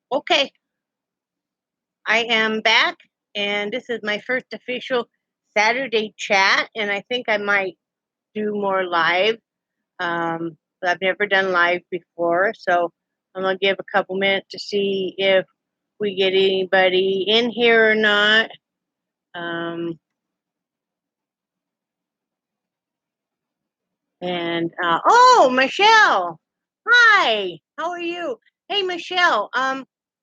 Okay, I am back, and this is my first official Saturday chat, and I think I might do more live. But I've never done live before, so I'm gonna give a couple minutes to see if we get anybody in here or not. Um, oh, Michelle, hi, how are you? Hey, Michelle,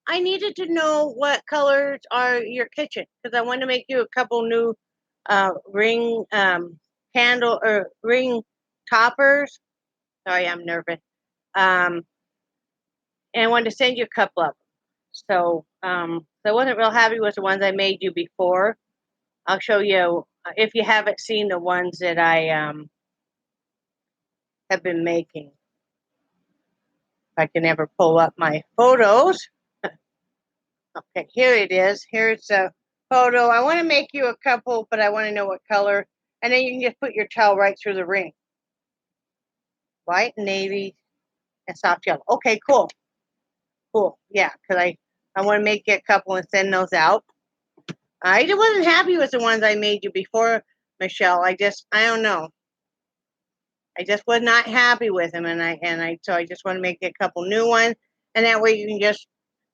I needed to know what colors are your kitchen because I want to make you a couple new ring candle or ring toppers. Sorry, I'm nervous. Um, and I wanted to send you a couple of them. So I wasn't real happy with the ones I made you before. I'll show you if you haven't seen the ones that I have been making. If I can ever pull up my photos. Okay, here it is. Here's a photo. I want to make you a couple, but I want to know what color. And then you can just put your towel right through the ring. White, navy, and soft yellow. Okay, cool. Cool. Yeah, because I want to make you a couple and send those out. I wasn't happy with the ones I made you before, Michelle. I don't know. I just was not happy with them, so I just want to make you a couple new ones, and that way you can just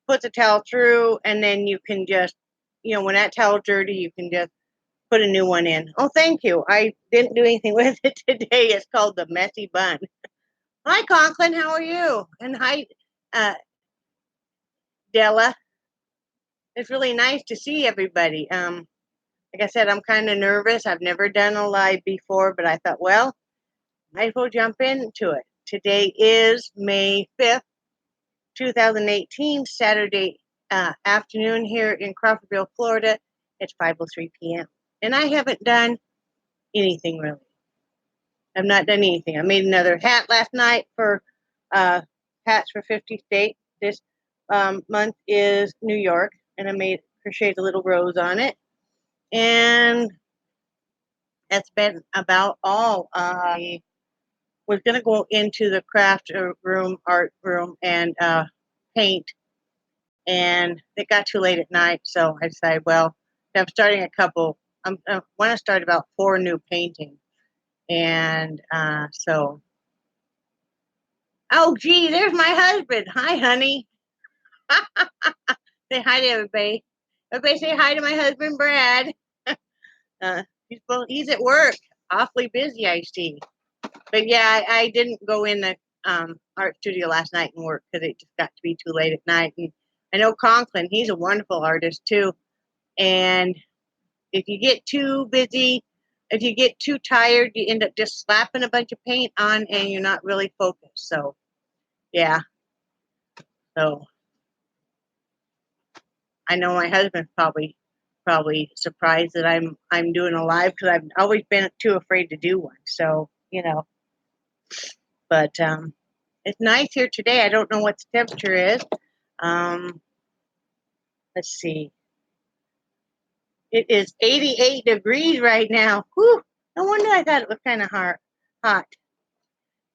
put the towel through, and then you can just, when that towel's dirty, you can just put a new one in. Oh, thank you. I didn't do anything with it today. It's called the messy bun. Hi, Conklin. How are you? And hi, uh, Della. It's really nice to see everybody. Like I said, I'm kind of nervous. I've never done a live before, but I thought, well, might as well jump into it. Today is May 5th, 2018, Saturday afternoon here in Crawfordville, Florida. It's 5:03 p.m. And I haven't done anything really. I've not done anything. I made another hat last night for hats for 50 states. This month is New York, and I crocheted a little rose on it. And that's been about all. I was going to go into the craft room, art room, and paint, and it got too late at night, so I decided, well, I'm starting a couple. I want to start about 4 new paintings, and oh, gee, there's my husband. Hi, honey. Say hi to everybody. Everybody say hi to my husband, Brad. Uh, he's at work, awfully busy, I see. But yeah, I didn't go in the art studio last night and work because it just got to be too late at night. And I know Conklin, he's a wonderful artist too. And if you get too busy, if you get too tired, you end up just slapping a bunch of paint on and you're not really focused. So yeah. So I know my husband's probably surprised that I'm doing a live because I've always been too afraid to do one. So, but it's nice here today. I don't know what the temperature is. Um, let's see. It is 88 degrees right now. Whew. No wonder I thought it was kind of hot.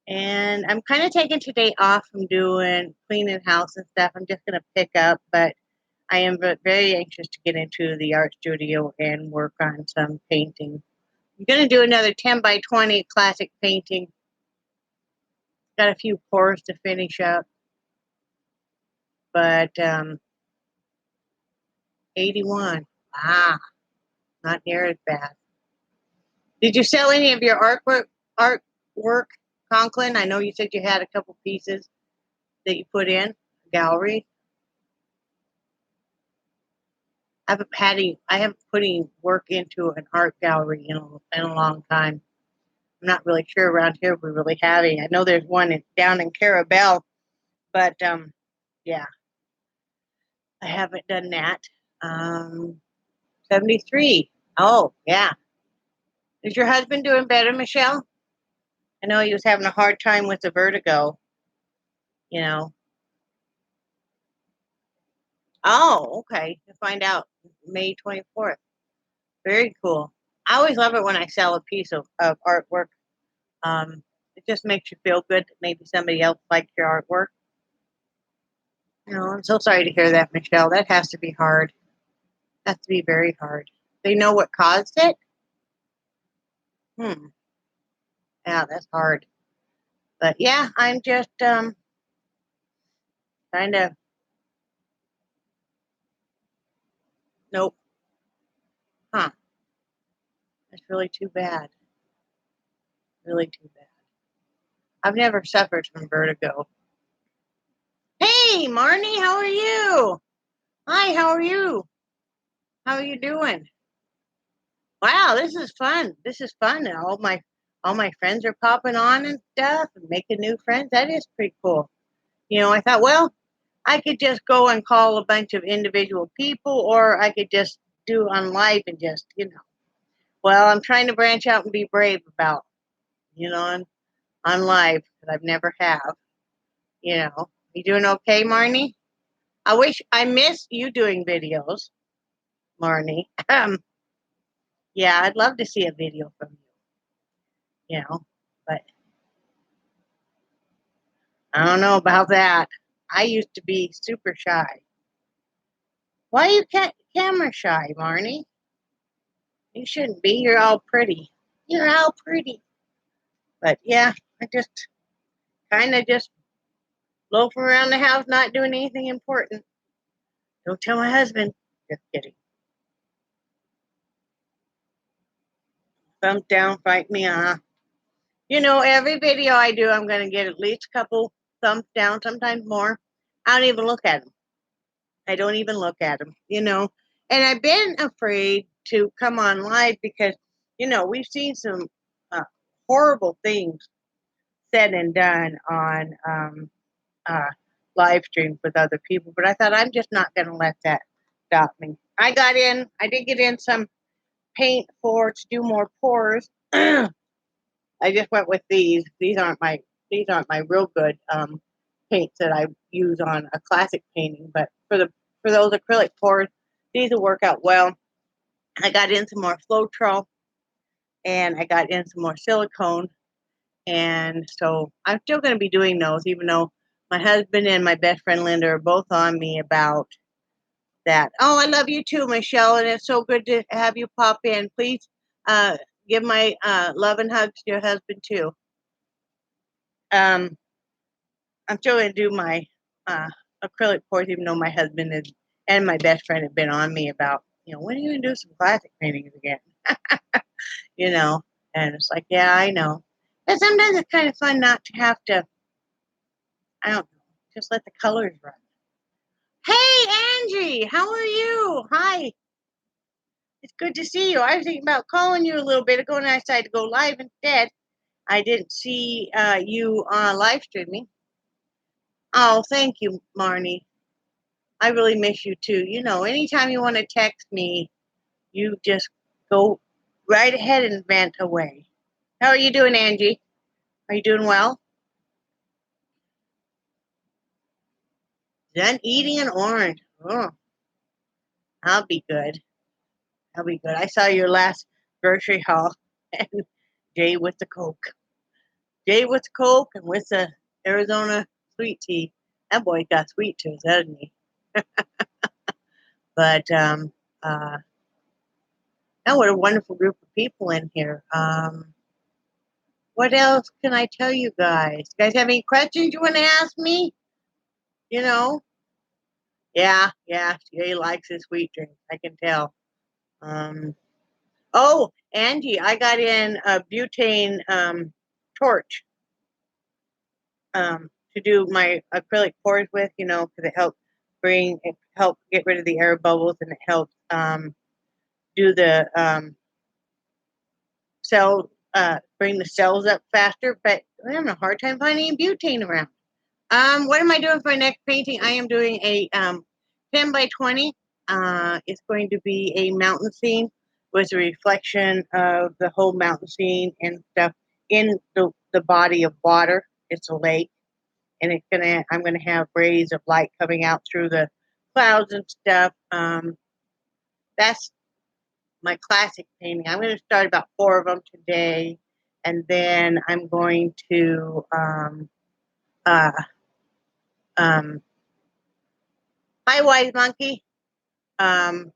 And I'm kind of taking today off from doing cleaning house and stuff. I'm just going to pick up, but I am very anxious to get into the art studio and work on some painting. I'm going to do another 10 by 20 classic painting. Got a few pours to finish up, but 81. Ah, not near as bad. Did you sell any of your artwork, Conklin? I know you said you had a couple pieces that you put in gallery. I haven't put any work into an art gallery in a long time. I'm not really sure around here if we really have any. I know there's one down in Carabel, but yeah, I haven't done that. 73. Oh, yeah. Is your husband doing better, Michelle? I know he was having a hard time with the vertigo, you know. Oh, okay. To find out May 24th. Very cool. I always love it when I sell a piece of artwork. It just makes you feel good that maybe somebody else likes your artwork. No, I'm so sorry to hear that, Michelle. That has to be hard. Has to be very hard. They know what caused it? Hmm. Yeah, that's hard. But yeah, I'm just kind of nope. Huh. That's really too bad. Really too bad. I've never suffered from vertigo. Hey, Marnie, how are you? Hi, how are you? How are you doing? Wow, this is fun. This is fun. All my friends are popping on and stuff and making new friends. That is pretty cool. I thought, well, I could just go and call a bunch of individual people, or I could just do on live and just. Well, I'm trying to branch out and be brave on live that I've never have. You doing okay, Marnie? I miss you doing videos, Marnie. Yeah, I'd love to see a video from but I don't know about that. I used to be super shy. Why are you camera shy, Marnie? You shouldn't be. You're all pretty. You're all pretty. But yeah, I just kind of just loafing around the house, not doing anything important. Don't tell my husband. Just kidding. Thumbs down, fight me. Every video I do, I'm going to get at least a couple thumbs down, sometimes more. I don't even look at them. I don't even look at them. And I've been afraid to come on live because we've seen some horrible things said and done on uh, live streams with other people. But I thought I'm just not going to let that stop me. I did get in some paint to do more pours. I just went with these. These aren't my real good paints that I use on a classic painting, but for those acrylic pours, these will work out well. I got in some more Floetrol and I got in some more silicone, and so I'm still going to be doing those, even though my husband and my best friend Linda are both on me about that. Oh, I love you too, Michelle, and it's so good to have you pop in. Please uh, give my love and hugs to your husband too. Um, I'm still going to do my uh, acrylic pours, even though my husband and my best friend have been on me about, when are you going to do some classic paintings again? you know, and it's like, yeah, I know. But sometimes it's kind of fun not to have to, I don't know, just let the colors run. Hey, Angie, how are you? Hi. It's good to see you. I was thinking about calling you a little bit ago, and I decided to go live instead. I didn't see you live streaming. Oh, thank you, Marnie. I really miss you too. Anytime you want to text me, you just go right ahead and vent away. How are you doing, Angie? Are you doing well? Done eating an orange. Oh, I'll be good. I'll be good. I saw your last grocery haul and Jay with the Coke. Jay with the Coke and with the Arizona sweet tea. That boy got sweet tooth, doesn't he? But now what a wonderful group of people in here. What else can I tell you guys? You guys have any questions you want to ask me? You know? Yeah. Jay likes his sweet drink. I can tell. Um, oh, Angie, I got in a butane torch to do my acrylic pours with, because it helps get rid of the air bubbles, and it helps do the bring the cells up faster. But I'm having a hard time finding butane around. What am I doing for my next painting? I am doing a 10 by 20. It's going to be a mountain scene with a reflection of the whole mountain scene and stuff in the body of water. It's a lake, and I'm gonna have rays of light coming out through the clouds and stuff. That's my classic painting. I'm going to start about 4 of them today, and then I'm going to uh, um, Hi, Wise Monkey. Um,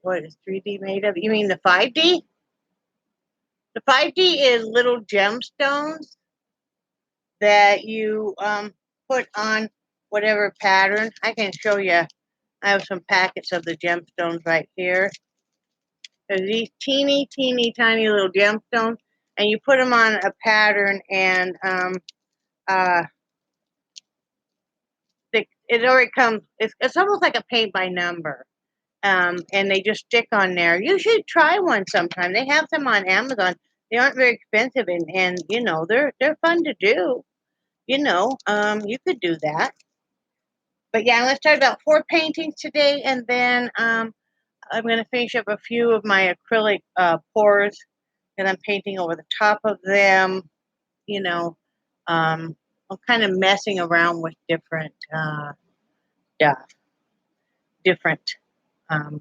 what is 3D made of? You mean the 5D? The 5D is little gemstones that you put on whatever pattern. I can show you. I have some packets of the gemstones right here. There's these teeny, teeny, tiny little gemstones, and you put them on a pattern, and uh, it already comes. It's almost like a paint by number. And they just stick on there. You should try one sometime. They have them on Amazon. They aren't very expensive, and you know they're fun to do. You could do that. But yeah, I'm going to start about 4 paintings today, and then I'm going to finish up a few of my acrylic pours, and I'm painting over the top of them. You know, I'm kind of messing around with different stuff, different um,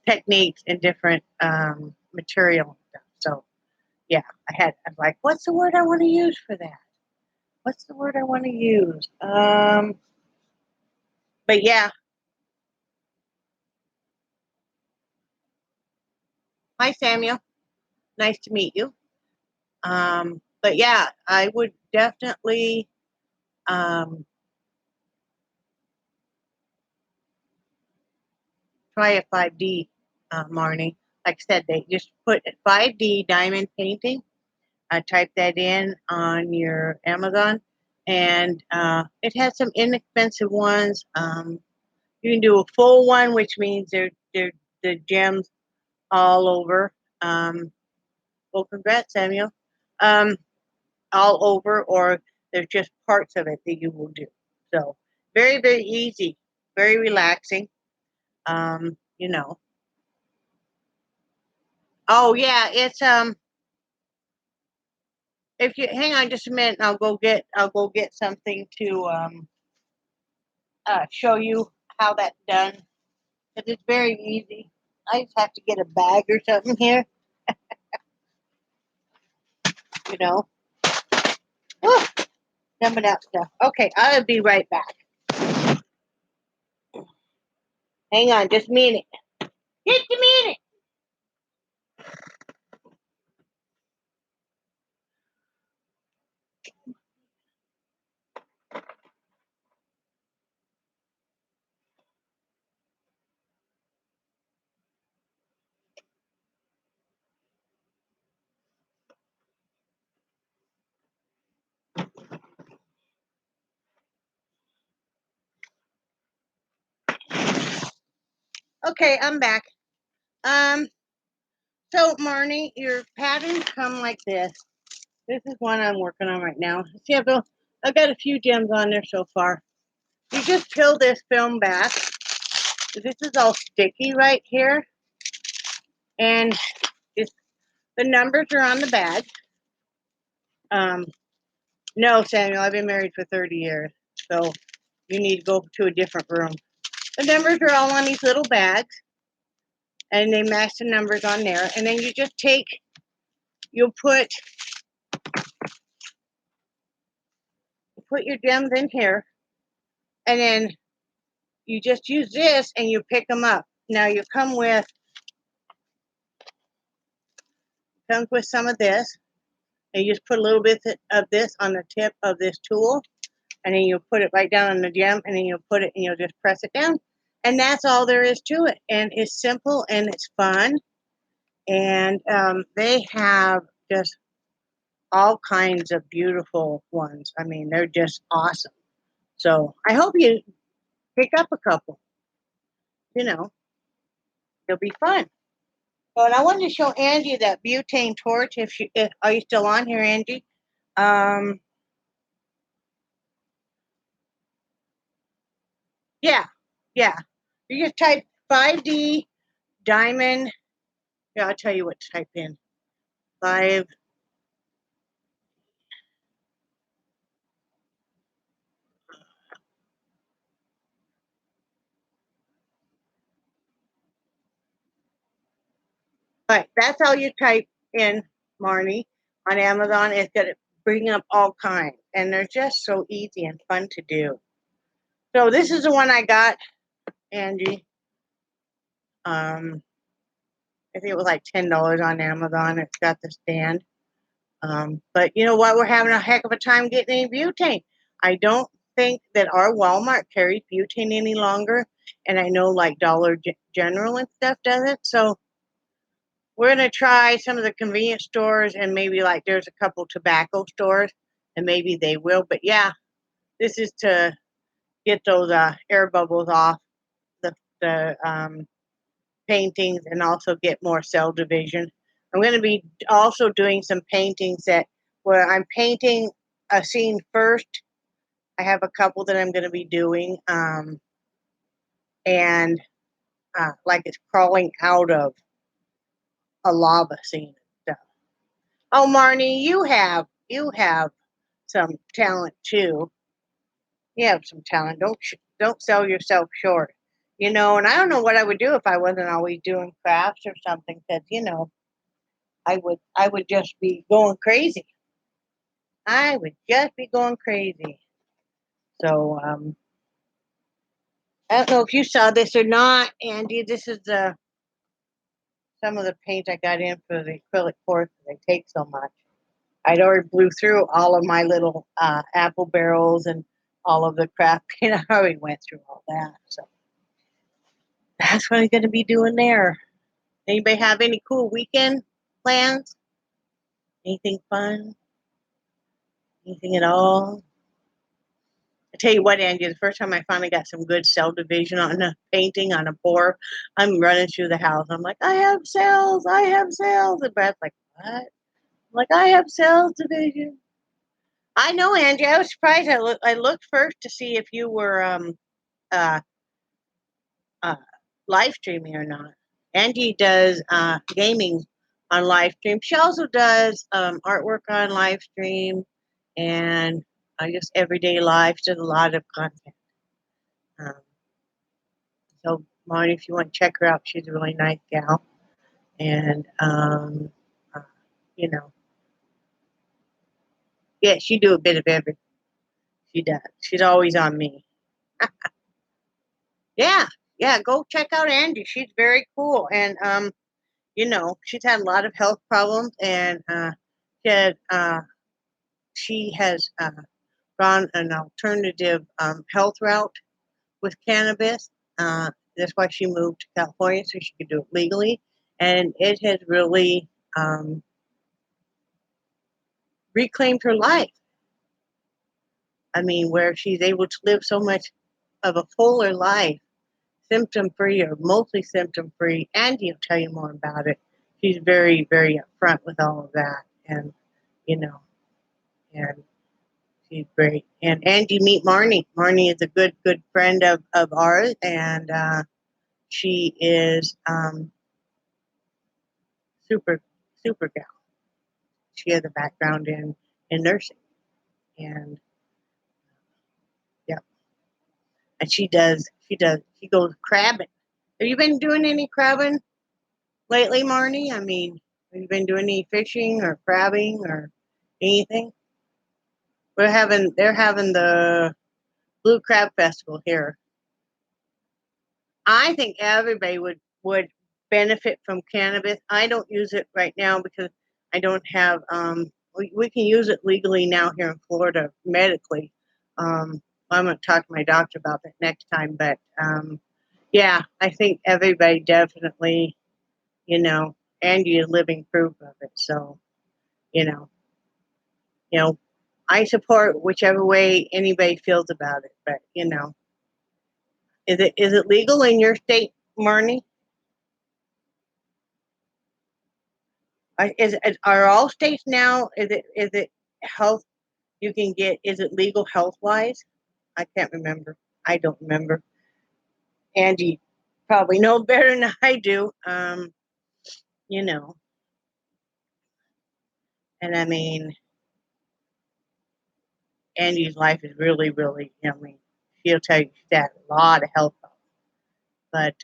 techniques and different material stuff. So yeah, I was like, what's the word I want to use for that? What's the word I want to use? But yeah, hi Samuel, nice to meet you. But yeah, I would definitely um, try a 5D, Marnie. Like I said, they just put 5D diamond painting. Type that in on your Amazon, and it has some inexpensive ones. You can do a full one, which means they're the gems all over. Well, congrats, Samuel. Um, all over, or there's just parts of it that you will do. So very, very easy, very relaxing. You know. Oh yeah, it's if you hang on just a minute, I'll go get something to show you how that's done. Because it's very easy. I just have to get a bag or something here, you know. Whew, dumping out stuff. Okay, I'll be right back. Hang on just a minute. Just a minute. Okay, I'm back. Um, so Marnie, your patterns come like this. This is one I'm working on right now. See, I've got a few gems on there so far. You just peel this film back. This is all sticky right here, and it's, the numbers are on the bag. Um, no, Samuel, I've been married for 30 years, so you need to go to a different room. The numbers are all on these little bags, and they match the numbers on there. And then you just take, you'll put your gems in here, and then you just use this and you pick them up. Now you comes with some of this, and you just put a little bit of this on the tip of this tool, and then you'll put it right down on the gem, and then you'll put it and you'll just press it down. And that's all there is to it. And it's simple and it's fun. And they have just all kinds of beautiful ones. I mean, they're just awesome. So I hope you pick up a couple. You know, it'll be fun. So, and I wanted to show Angie that butane torch. If are you still on here, Angie? Um, yeah, yeah. You just type 5D diamond. Yeah, I'll tell you what to type in. Five. Right, that's all you type in, Marnie. on Amazon. It's going to bring up all kinds, and they're just so easy and fun to do. So this is the one I got, Angie. I think it was like $10 on Amazon. It's got the stand. But you know what? We're having a heck of a time getting any butane. I don't think that our Walmart carries butane any longer, and I know like Dollar General and stuff doesn't. So we're gonna try some of the convenience stores, and maybe like there's a couple tobacco stores, and maybe they will. But yeah, this is to get those air bubbles off the paintings, and also get more cell division. I'm going to be also doing some paintings that where I'm painting a scene first. I have a couple that I'm going to be doing, and like it's crawling out of a lava scene and stuff. Oh, Marnie, you have some talent too. You have some talent. Don't sell yourself short. And I don't know what I would do if I wasn't always doing crafts or something. Because I would just be going crazy. I would just be going crazy. So I don't know if you saw this or not, Andy. This is some of the paint I got in for the acrylic course. They take so much. I'd already blew through all of my little apple barrels and all of the craft paint. I already went through all that. So that's what I'm going to be doing there. Anybody have any cool weekend plans? Anything fun? Anything at all? I tell you what, Andy, the first time I finally got some good cell division on a painting on a pour, I'm running through the house. I'm like, I have cells, I have cells. And Brad's like, what? I'm like, I have cells division. I know, Angie. I was surprised. I looked first to see if you were uh, uh, live streaming or not. Angie does gaming on live stream. She also does artwork on live stream, and just everyday life. She does a lot of content. Um, so, Marty, if you want to check her out, she's a really nice gal. And, uh, you know, yeah, she do a bit of everything. She does. She's always on me. Yeah, yeah, go check out Angie. She's very cool. And, she's had a lot of health problems, and she had, she has gone an alternative health route with cannabis. That's why she moved to California so she could do it legally. And it has really reclaimed her life. I mean, where she's able to live so much of a fuller life, symptom free or mostly symptom free. Andy will tell you more about it. She's very, very upfront with all of that. And, you know, and she's great. And Angie, meet Marnie. Marnie is a good, good friend of ours. And she is super, super gal. She has a background in nursing. And yeah, and she goes crabbing. Have you been doing any crabbing lately, Marnie? I mean, have you been doing any fishing or crabbing or anything? They're having the Blue Crab Festival here. I think everybody would benefit from cannabis. I don't use it right now because I don't have. We can use it legally now here in Florida medically. I'm going to talk to my doctor about that next time. But yeah, I think everybody definitely, and you're living proof of it. So you know, you know, I support whichever way anybody feels about it. But is it legal in your state, Marnie? Are all states now? Is it health? You can get. Is it legal health wise? I can't remember. I don't remember. Angie probably know better than I do. You know, and I mean, Angie's life is really, really. I mean, she'll tell you she's had a lot of health problems. But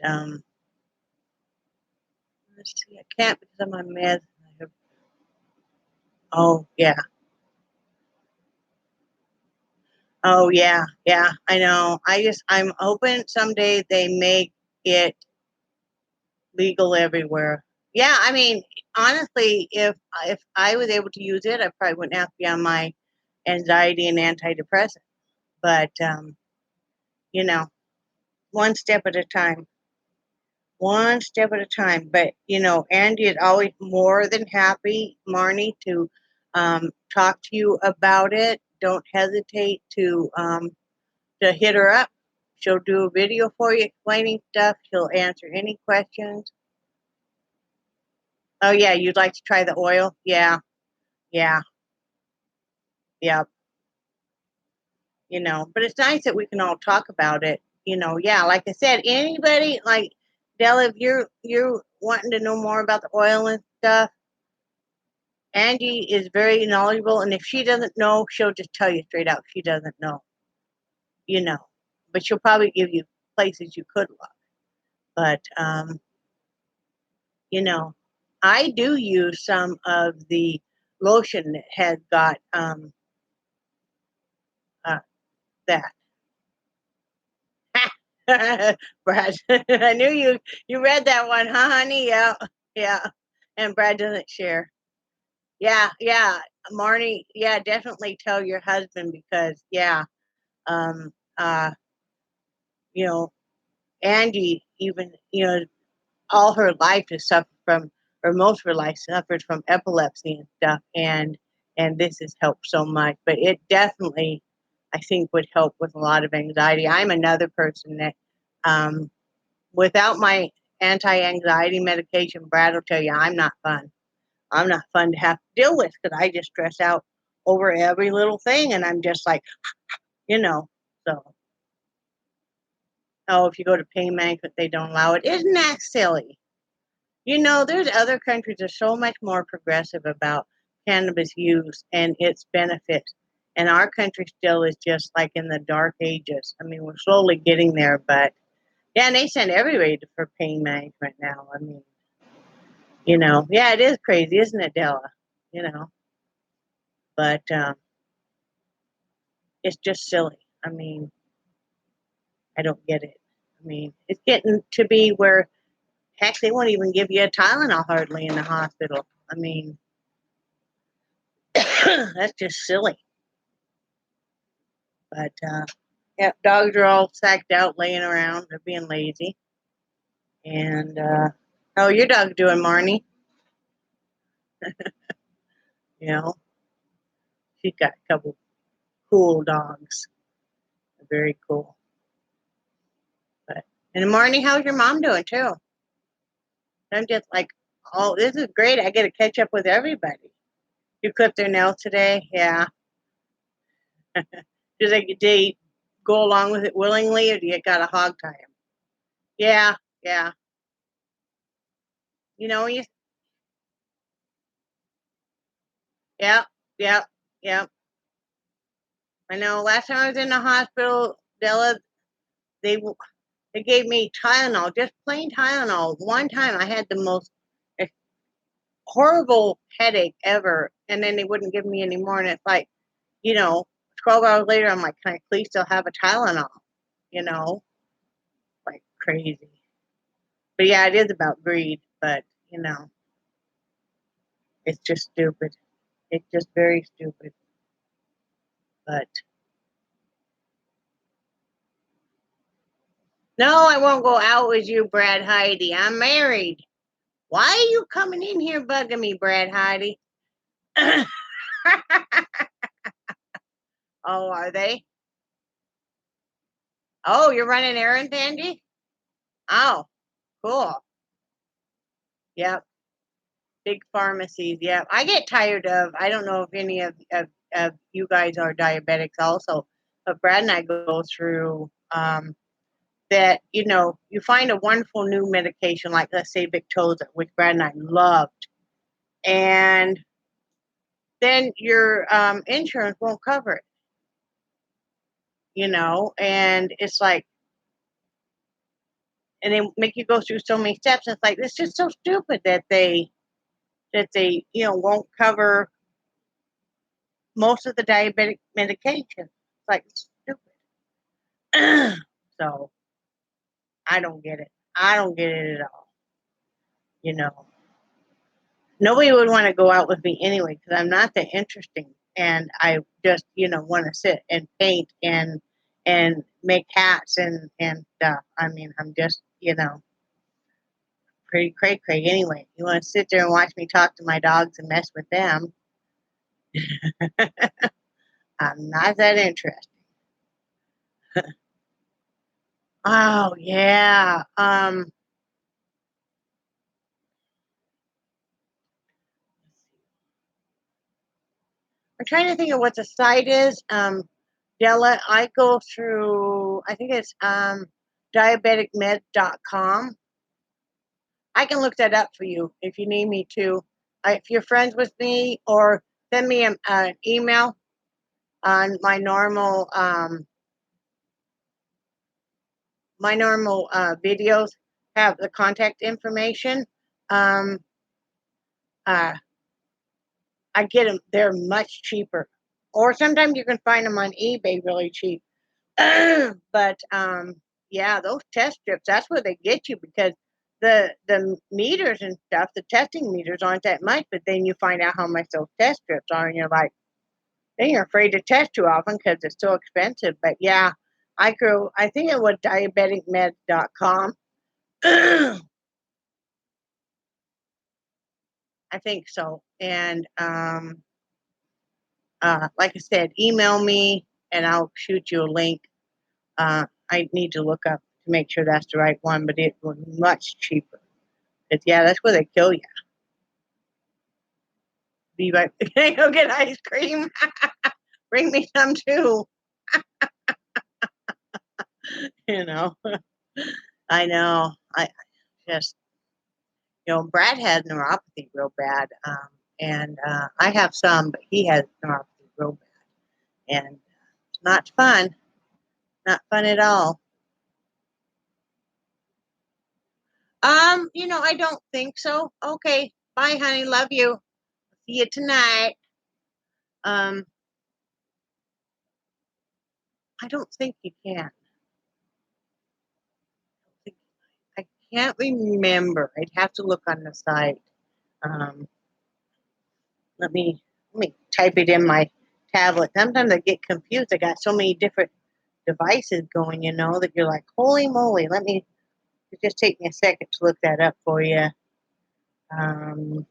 let's see. I can't because I'm on meds. Oh, yeah. Oh, yeah. Yeah, I know. I'm hoping someday they make it legal everywhere. Yeah, I mean, honestly, if I was able to use it, I probably wouldn't have to be on my anxiety and antidepressant. But you know, one step at a time. One step at a time. But Andy is always more than happy, Marnie, to talk to you about it. Don't hesitate to hit her up. She'll do a video for you explaining stuff. She'll answer any questions. Oh yeah, you'd like to try the oil? Yeah, yeah, yeah. But it's nice that we can all talk about it. Yeah, like I said, anybody like Della, if you're wanting to know more about the oil and stuff, Angie is very knowledgeable, and if she doesn't know, she'll just tell you straight out she doesn't know. You know, but she'll probably give you places you could look. But you know, I do use some of the lotion that has got uh, that. Brad, I knew you read that one, huh, honey? Yeah, yeah. And Brad doesn't share. Yeah, yeah, Marnie. Yeah, definitely tell your husband because yeah, um, uh, you know, Angie even all her life has suffered from, or most of her life suffered from epilepsy and stuff, and this has helped so much. But it definitely, I think, would help with a lot of anxiety. I'm another person that um, without my anti-anxiety medication, Brad will tell you I'm not fun. I'm not fun to have to deal with because I just stress out over every little thing, and I'm just like, you know. So, oh, if you go to pain management, they don't allow it. Isn't that silly? There's other countries that are so much more progressive about cannabis use and its benefits, and our country still is just like in the dark ages. I mean, we're slowly getting there, but yeah, and they send everybody for pain management now. I mean, yeah, it is crazy, isn't it, Della? You know, but it's just silly. I mean, I don't get it. I mean, it's getting to be where heck, they won't even give you a Tylenol hardly in the hospital. I mean, that's just silly. But yeah, dogs are all sacked out, laying around. They're being lazy. And how your dog doing, Marnie? You know, she's got a couple cool dogs. They're very cool. But and Marnie, how's your mom doing too? I'm just like, oh, this is great. I get to catch up with everybody. You clipped their nails today, yeah. Do they go along with it willingly, or do you got to hog tie them? Yeah, yeah. You. Yeah, yeah, yeah. I know. Last time I was in the hospital, Della, they they gave me Tylenol, just plain Tylenol. One time I had the most horrible headache ever, and then they wouldn't give me any more. And it's like, you know, 12 hours later, I'm like, can I please still have a Tylenol? You know, like crazy. But yeah, it is about greed, but it's just stupid. It's just very stupid. But no, I won't go out with you, Brad Heidi. I'm married. Why are you coming in here bugging me, Brad Heidi? Oh, are they? Oh, you're running errands, Angie? Oh, cool. Yep. Big pharmacies. Yep. I get tired of, I don't know if any of you guys are diabetics also, but Brad and I go through that, you find a wonderful new medication, like let's say Victoza, which Brad and I loved. And then your insurance won't cover it, and it's like, and they make you go through so many steps. It's like it's just so stupid that they won't cover. most of the diabetic medication. It's like stupid. So I don't get it. I don't get it at all. You know, nobody would want to go out with me anyway because I'm not that interesting, and I just want to sit and paint and make hats and stuff. I mean, I'm just pretty cray cray anyway. You want to sit there and watch me talk to my dogs and mess with them? I'm not that interested. Oh yeah. I'm trying to think of what the site is. Della, I go through, I think it's diabeticmed.com. I can look that up for you if you need me to. If you're friends with me, or send me an email on my normal videos have the contact information. Um, uh, I get them; they're much cheaper, or sometimes you can find them on eBay really cheap. But yeah, those test strips, that's where they get you because the meters and stuff, the testing meters aren't that much, but then you find out how much those test strips are, and you're like, then you're afraid to test too often because it's so expensive. But yeah, I think it was diabeticmed.com. I think so. And like I said, email me and I'll shoot you a link. I need to look up to make sure that's the right one, but it was much cheaper. It's, yeah, that's where they kill you. Be right. Go get ice cream. Bring me some too. You know. I know. I just Brad has neuropathy real bad, and I have some, but he has neuropathy real bad, and it's not fun. Not fun at all. I don't think so. Okay, bye, honey. Love you. See you tonight. Um, I don't think you can. I can't remember. I'd have to look on the site. Um, let me type it in my tablet. Sometimes I get confused. I got so many different devices going, that you're like, holy moly. Let me just take me a second to look that up for you. Um,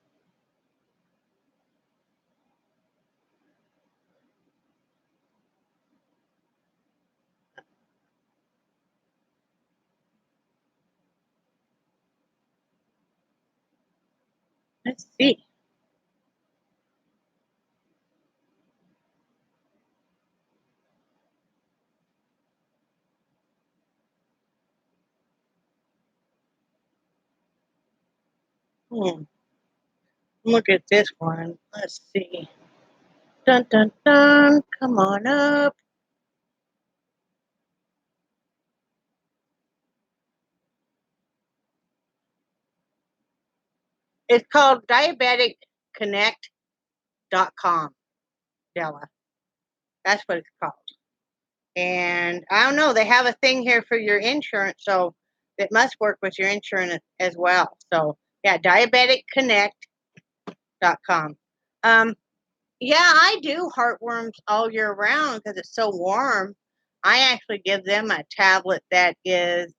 let's see. Hmm. Look at this one. Let's see. Dun dun dun. Come on up. It's called diabeticconnect.com, Della. That's what it's called. And I don't know, they have a thing here for your insurance, so it must work with your insurance as well. So yeah, diabeticconnect.com. Um, yeah, I do heartworms all year round because it's so warm. I actually give them a tablet that is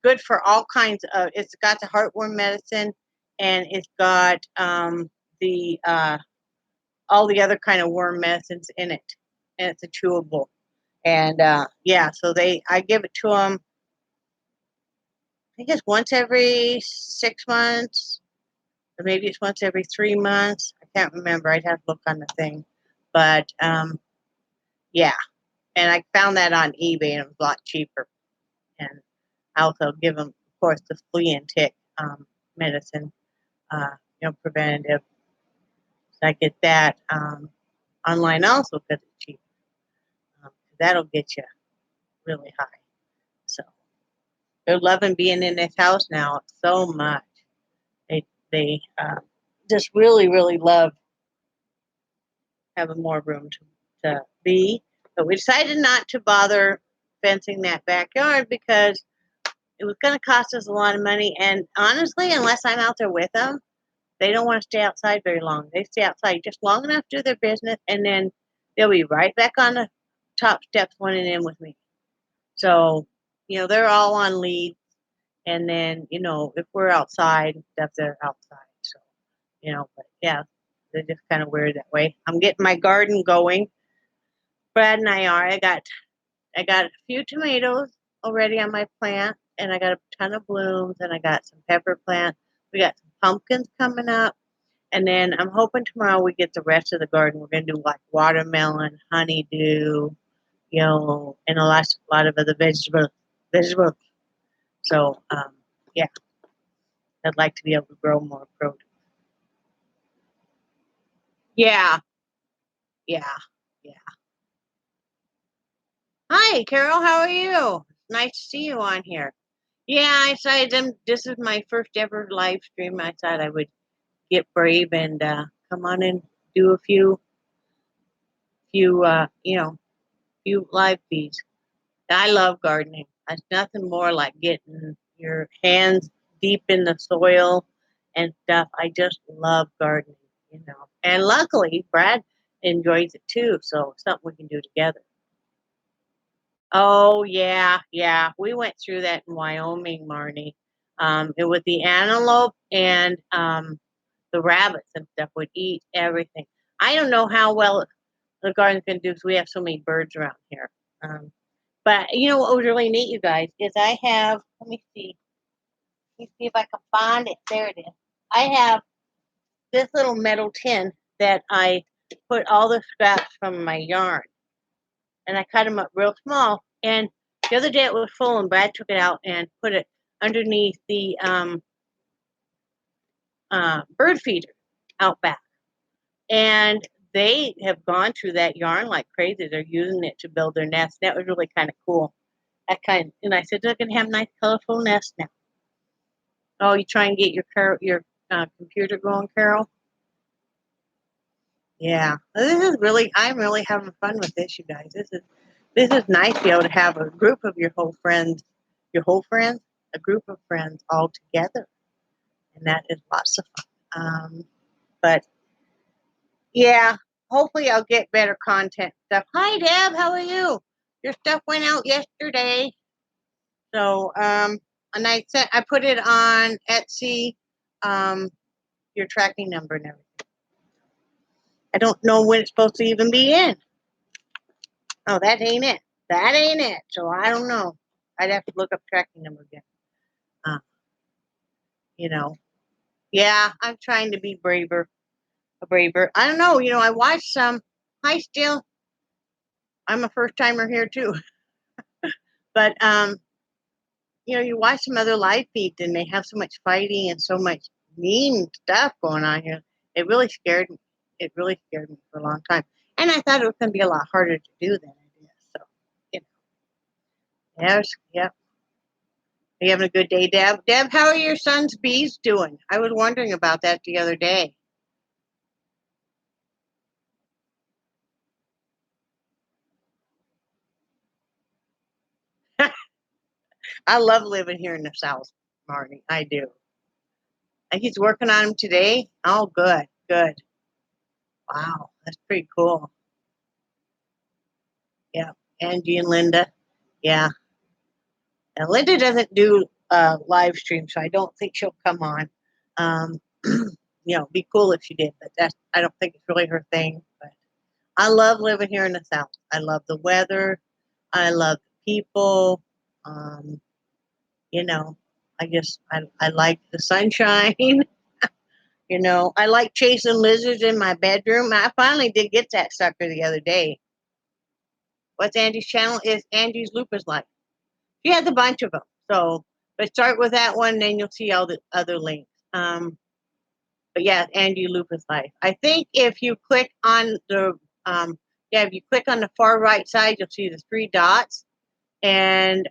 good for all kinds of. It's got the heartworm medicine, and it's got the all the other kind of worm medicines in it, and it's a chewable. And yeah, so I give it to them. I think it's once every 6 months, or maybe it's once every 3 months. I can't remember. I'd have to look on the thing, but yeah. And I found that on eBay, and it was a lot cheaper. And I also give them, of course, the flea and tick medicine, preventative. So I get that online also because it's cheap. That'll get you really high. So they're loving being in this house now so much. They just really, really love. have more room to be. But we decided not to bother fencing that backyard because it was going to cost us a lot of money. And honestly, unless I'm out there with them, they don't want to stay outside very long. They stay outside just long enough to do their business, and then they'll be right back on the top steps running in with me. So, they're all on lead. And then, if we're outside and stuff, they're outside. So, but yeah, they're just kind of weird that way. I'm getting my garden going. Brad and I are. I got a few tomatoes already on my plant, and I got a ton of blooms, and I got some pepper plants. We got some pumpkins coming up, and then I'm hoping tomorrow we get the rest of the garden. We're gonna do like watermelon, honeydew, and a lot of other vegetables. So, yeah, I'd like to be able to grow more produce. Yeah, yeah, yeah. Hi, Carol. How are you? Nice to see you on here. Yeah, I decided this is my first ever live stream. I thought I would get brave and come on and do a few live feeds. I love gardening. There's nothing more like getting your hands deep in the soil and stuff. I just love gardening. And luckily, Brad enjoys it too, so something we can do together. Oh yeah, yeah. We went through that in Wyoming, Marnie. It was the antelope and the rabbits and stuff would eat everything. I don't know how well the garden's gonna do because we have so many birds around here. But what was really neat, you guys, is I have. Let me see if I can find it. There it is. I have this little metal tin that I put all the scraps from my yarn, and I cut them up real small. And the other day it was full, and Brad took it out and put it underneath the bird feeder out back. And they have gone through that yarn like crazy. They're using it to build their nest. That was really kind of cool. And I said they're gonna have nice, colorful nests now. Oh, you try and get your computer going, Carol? Yeah, I'm really having fun with this, you guys. This is nice to be able to have a group of a group of friends all together, and that is lots of fun. But yeah, hopefully I'll get better content stuff. Hi, Deb, how are you? Your stuff went out yesterday, so and I put it on Etsy, your tracking number and everything. I don't know when it's supposed to even be in. Oh, that ain't it. That ain't it. So I don't know. I'd have to look up tracking number again. Uh, you know. Yeah, I'm trying to be braver. I don't know. I watched some. Hi, still. I'm a first timer here too. But you watch some other live feeds and they have so much fighting and so much mean stuff going on here. It really scared me. It really scared me for a long time. And I thought it was going to be a lot harder to do than it is. So, you know, yep. Are you having a good day, Deb? Deb, how are your son's bees doing? I was wondering about that the other day. I love living here in the South, Marty. I do. And he's working on them today. Oh, good, good. Wow, that's pretty cool. Yeah, Angie and Linda. Yeah, and Linda doesn't do live stream, so I don't think she'll come on. Um, be cool if she did, but I don't think it's really her thing. But I love living here in the South. I love the weather. I love the people. Um, you know, I like the sunshine. I like chasing lizards in my bedroom. I finally did get that sucker the other day. What's Angie's channel? Is Angie's Lupus Life. She has a bunch of them. So, but start with that one, then you'll see all the other links. But yeah, Angie Lupus Life. I think if you click on if you click on the far right side, you'll see the three dots, and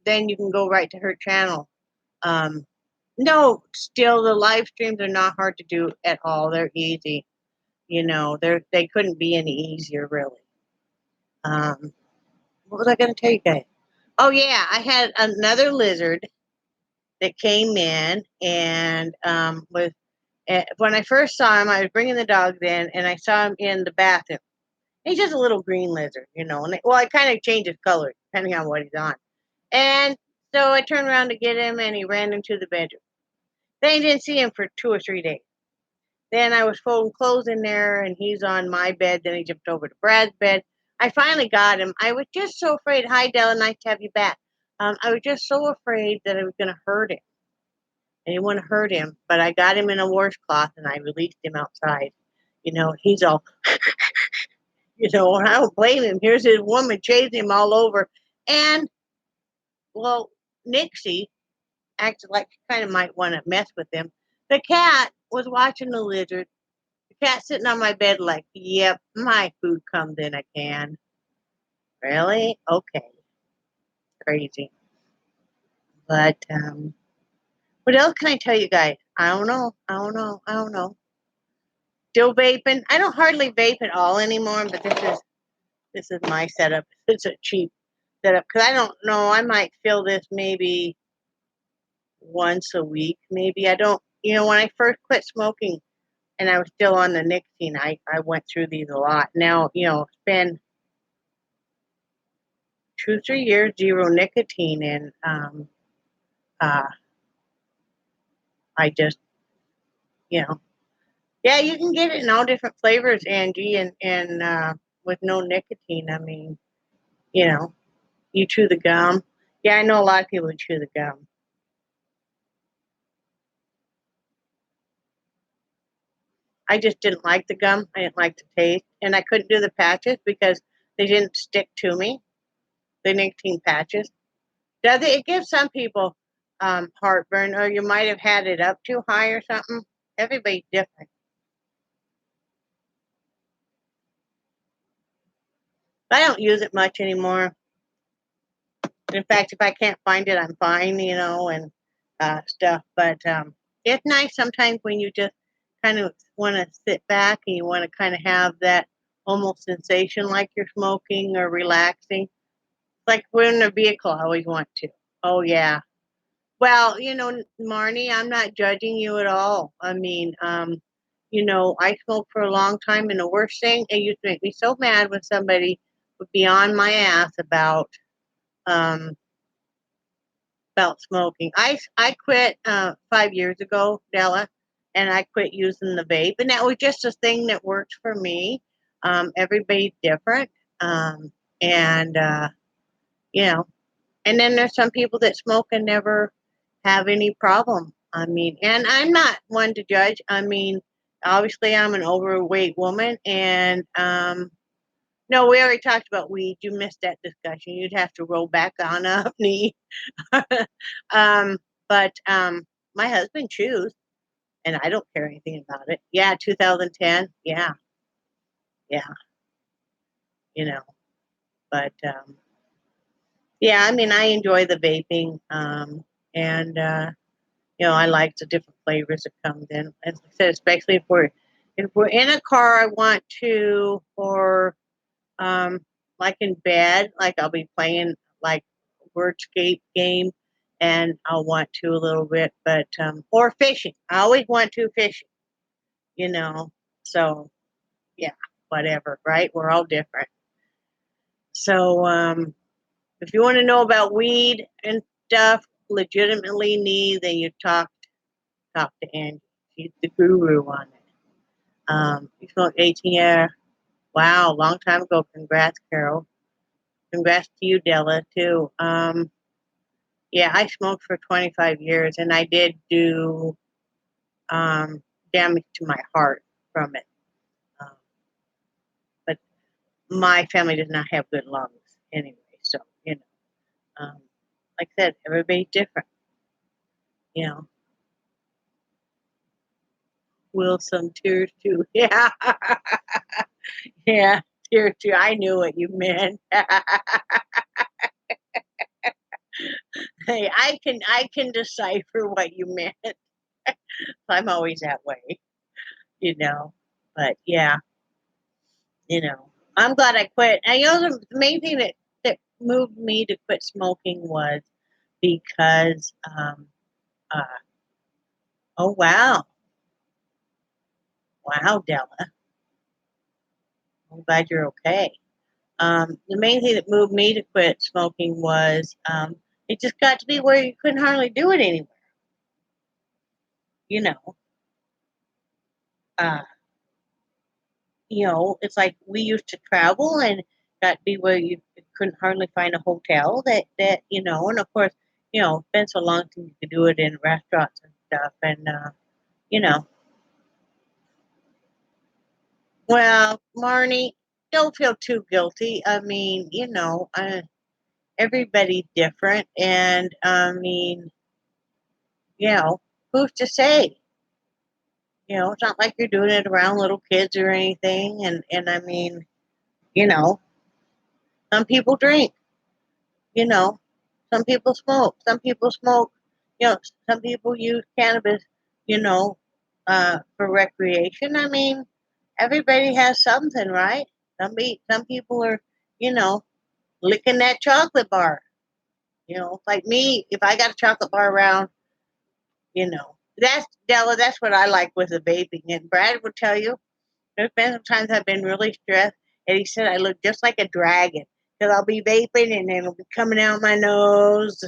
then you can go right to her channel. No, still the live streams are not hard to do at all. They're easy. You know, they couldn't be any easier, really. What was I going to tell you guys? Oh yeah, I had another lizard that came in and was when I first saw him, I was bringing the dogs in, and I saw him in the bathroom. He's just a little green lizard, you know. And well, it kind of changes color depending on what he's on. And so I turned around to get him, and he ran into the bedroom. Then I didn't see him for 2 or 3 days. Then I was folding clothes in there, and he's on my bed. Then he jumped over to Brad's bed. I finally got him. I was just so afraid. Hi, Della. Nice to have you back. I was just so afraid that I was going to hurt him. I didn't want to hurt him, but I got him in a washcloth and I released him outside. You know, he's all, you know, and I don't blame him. Here's his woman chasing him all over. And, well, Nixie acted like she kind of might want to mess with him. The cat was watching the lizard. The cat sitting on my bed like, yep, my food comes in a can. Really? Okay. Crazy. But what else can I tell you guys? I don't know. I don't know. I don't know. Still vaping. I don't hardly vape at all anymore, but this is my setup. It's a cheap setup because I don't know. I might fill this maybe once a week. Maybe I don't. You know, when I first quit smoking and I was still on the nicotine, I went through these a lot. Now, you know, it's been 2 3 years zero nicotine, and uh, I just, you know, yeah, you can get it in all different flavors, Angie, and with no nicotine. I mean, you know, you chew the gum. Yeah, I know a lot of people chew the gum. I just didn't like the gum. I didn't like the taste, and I couldn't do the patches because they didn't stick to me. The nicotine patches. Does it? It gives some people heartburn, or you might have had it up too high or something. Everybody's different. I don't use it much anymore. In fact, if I can't find it, I'm fine, you know, and stuff. But it's nice sometimes when you just kind of want to sit back and you want to kind of have that almost sensation like you're smoking or relaxing. Like we're in a vehicle, I always want to. Oh yeah. Well, you know, Marnie, I'm not judging you at all. I mean, you know, I smoked for a long time, and the worst thing, it used to make me so mad when somebody would be on my ass um, about smoking. I quit 5 years ago, Della, and I quit using the vape, and that was just a thing that worked for me. Everybody's different, and you know, and then there's some people that smoke and never have any problem. I mean, and I'm not one to judge. I mean, obviously, I'm an overweight woman, and no, we already talked about weed. You missed that discussion. You'd have to roll back on up, knee. um, but my husband chews, and I don't care anything about it. Yeah, 2010. Yeah, yeah, you know. But yeah, I mean, I enjoy the vaping, and you know, I like the different flavors that comes in. As I said, especially if we're in a car, I want to, or um, like in bed, like I'll be playing like wordscape game, and I'll want to a little bit, but or fishing. I always want to fishing, you know. So yeah, whatever, right? We're all different. So if you want to know about weed and stuff, legitimately need, then you talk to Angie. She's the guru on it. You smoked 18 year. Wow, long time ago. Congrats, Carol. Congrats to you, Della, too. Yeah, I smoked for 25 years, and I did do damage to my heart from it. Um, but my family does not have good lungs anyway, so, you know. Like I said, everybody's different, you know. Will some tears too. Yeah. Yeah, tears too. I knew what you meant. Hey, I can decipher what you meant. I'm always that way, you know. But yeah, I'm glad I quit. And the main thing that moved me to quit smoking was because, uh, oh wow, wow, Della, I'm glad you're okay. The main thing that moved me to quit smoking was it just got to be where you couldn't hardly do it anymore. You know, uh, it's like we used to travel and got to be where you couldn't hardly find a hotel that and of course, it's been so long since you could do it in restaurants and stuff. And you know, well, Marnie, don't feel too guilty. I mean, everybody's different, and I mean, who's to say? It's not like you're doing it around little kids or anything. And I mean, you know, some people drink, you know, some people smoke, some people use cannabis, you know, for recreation. I mean, everybody has something, right? Some people are, you know, licking that chocolate bar. Like me, if I got a chocolate bar around, that's Della. That's what I like with the vaping. And Brad will tell you, there's been some times I've been really stressed, and he said I look just like a dragon because I'll be vaping and then it'll be coming out my nose,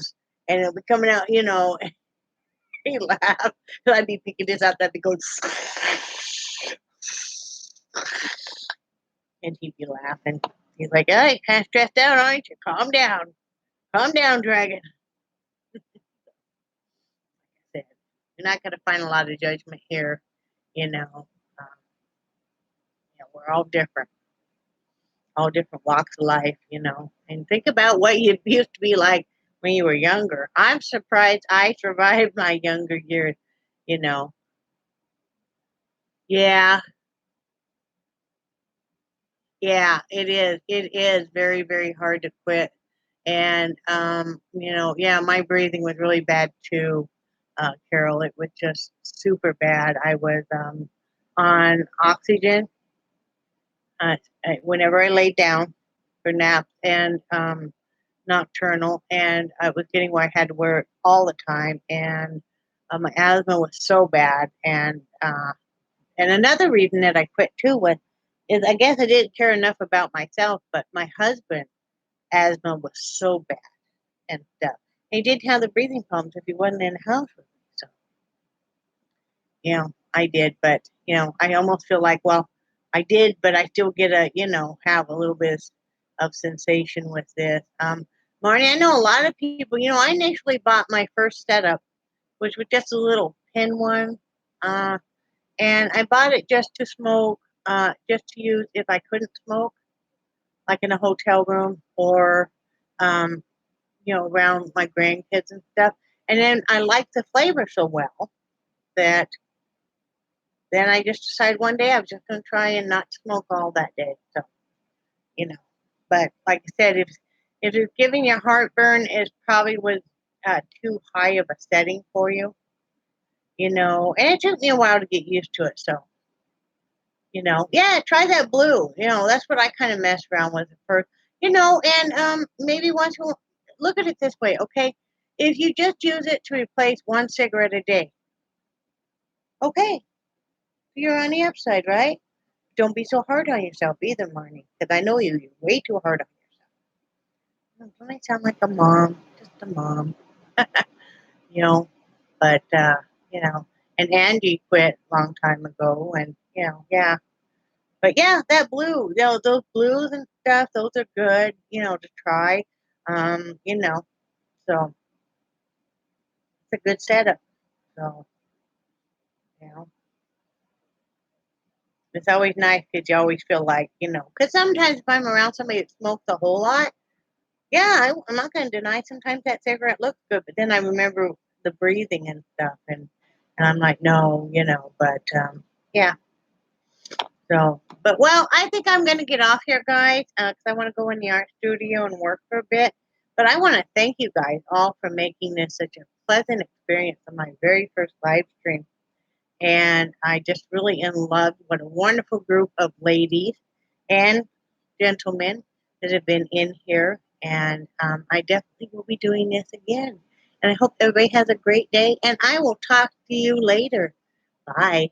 and it'll be coming out. He laughed. So I'd be picking this out, I'd be going, and he'd be laughing. He's like, "Hey, kind of stressed out, aren't you? Calm down, dragon." I said, "You're not going to find a lot of judgment here, you know. Um, we're all different walks of life, and think about what you used to be like when you were younger. I'm surprised I survived my younger years, you know. Yeah, yeah, it is. It is very, very hard to quit. And, yeah, my breathing was really bad too, Carol. It was just super bad. I was on oxygen whenever I laid down for naps and nocturnal, and I was getting where I had to wear it all the time, and my asthma was so bad, and another reason that I quit too was is I guess I didn't care enough about myself, but my husband asthma was so bad and stuff. He didn't have the breathing problems if he wasn't in the house with me. So I did, but I almost feel like, well, I did, but I still get have a little bit of sensation with this. Marnie, I know a lot of people. I initially bought my first setup, which was just a little pin one, and I bought it just to smoke, just to use if I couldn't smoke, like in a hotel room or, um, around my grandkids and stuff. And then I liked the flavor so well that then I just decided one day I was just going to try and not smoke all that day. So, you know, but like I said, if it's giving you heartburn, it probably was too high of a setting for you, and it took me a while to get used to it. So, yeah, try that blue. That's what I kind of messed around with at first, and maybe once you look at it this way, okay? If you just use it to replace one cigarette a day, okay, you're on the upside, right? Don't be so hard on yourself either, Marnie, because I know you're way too hard on yourself. Don't I sound like a mom? Just a mom, you know. But and Angie quit a long time ago, and yeah. But yeah, that blue, those blues and stuff, those are good, to try. So it's a good setup. So you know, it's always nice because you always feel like, because sometimes if I'm around somebody that smokes a whole lot, yeah, I'm not going to deny sometimes that cigarette looks good, but then I remember the breathing and stuff, and I'm like, no, but yeah. So, but well, I think I'm going to get off here, guys, because I want to go in the art studio and work for a bit. But I want to thank you guys all for making this such a pleasant experience on my very first live stream. And I just really in love. What a wonderful group of ladies and gentlemen that have been in here. And I definitely will be doing this again. And I hope everybody has a great day. And I will talk to you later. Bye.